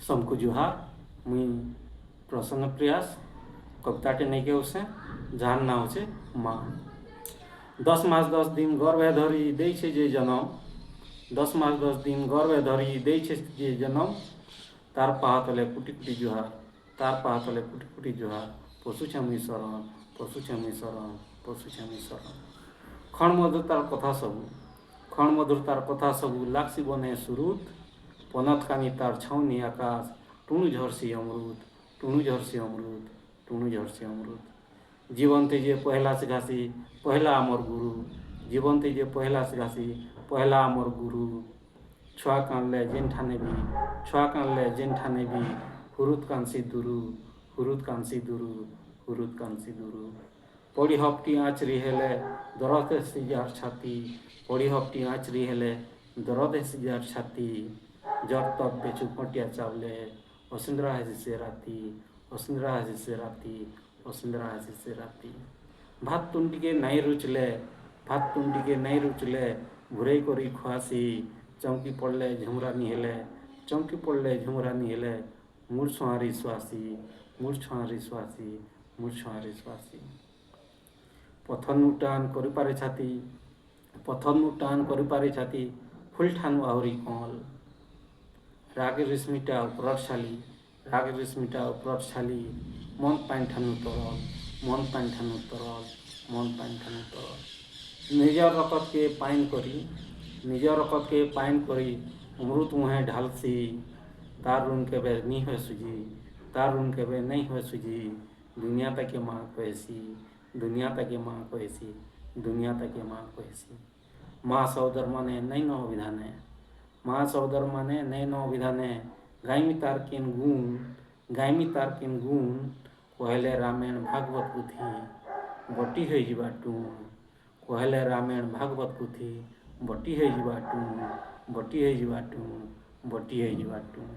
सबको जुहार। मुई प्रसन्न प्रयास कविताटे नहीं के उसे जहान ना होचे माँ। 10 मास 10 दिन गर्भे धरी दै छे जे जनम, 10 मास 10 दिन गर्भे धरी दै छे जे जनम, तार पाहातले कुटी कुटी जुहार, तार पाहातले कुटी कुटी जुहार। पशु छे शरण, पशु छे शरण, पशु छे शरण। क्षण मधुरतार कथा सबू, क्षण मधुरतार कथा सबू लाक्सी बने सुरुत, पनत कानी तार छाउनी आकाश, टुणु झरसी अमृत, टुणु झरसी अमृत, टुणु झरसी अमृत। जीवन तेजे पहला से घासी पहला अमर गुरु, जीवन तेजे पहला से घासी पहला अमर गुरु। छुआ कानले जेन ठाने भी, छुआ कानले जेन ठाने भी, हुरुत कांसी दुरु, हुरुत कांसी दुरु, हुरुत कांसी दुरु। पड़ी हपटी आँचरी हेले दरद सिजार छाती, पड़ी हपटी आँचरी हेले दरद सिजार छाती। जब तब बेचू पटिया चावले, वसुंधरा हसी से राती, वसुंधरा हसी से राती, वसुंधरा हसी से राती। भात तुंडिके नाई रुचले, भात तुंडिके नाई रुचले, भुरई करी खुआसी। चौकी पड़ले झुमरानी हेले, चौकी पड़ले झुमरानी हेले, मुड़ छुआरी स्वासी, मुड़ छुआरी स्वासी, मुड़ छुआरी स्वासी। पथन टान करि पारे छाती, पथन टान करि पारे छाती, फुल ठानु आहुरी कमल। राग रेशमिटा उपरशाली, राग रेशमिटा उपरशाली, मन पाइन ठानु तरल, मन पाइन ठानु तरल, मन पाइन ठानु तरल। निजर रकत के पाइन करी, निजर रकत के पाइन करी, अमृत मुहे ढालसी। तार ऋण केबे नहीं हुए सुजी, तार ऋण केबे नहीं हुए सुजी। दुनिया तक माँ कहसी, दुनिया तक माँ कहसी, दुनिया तक माँ कहसी। माँ सौदर माने नहीं न विधाने, माँ सौदर माने नहीं न विधाने। गायमी तार केन गुण, गायमी तार केन गुण, कहले रामायण भागवत पुथी बटी है जीवा टूण। कहले रामायण भागवत पुथी बटी है जीवा टूण, बटी है जीवा टूण, बटी है जीवा टूण।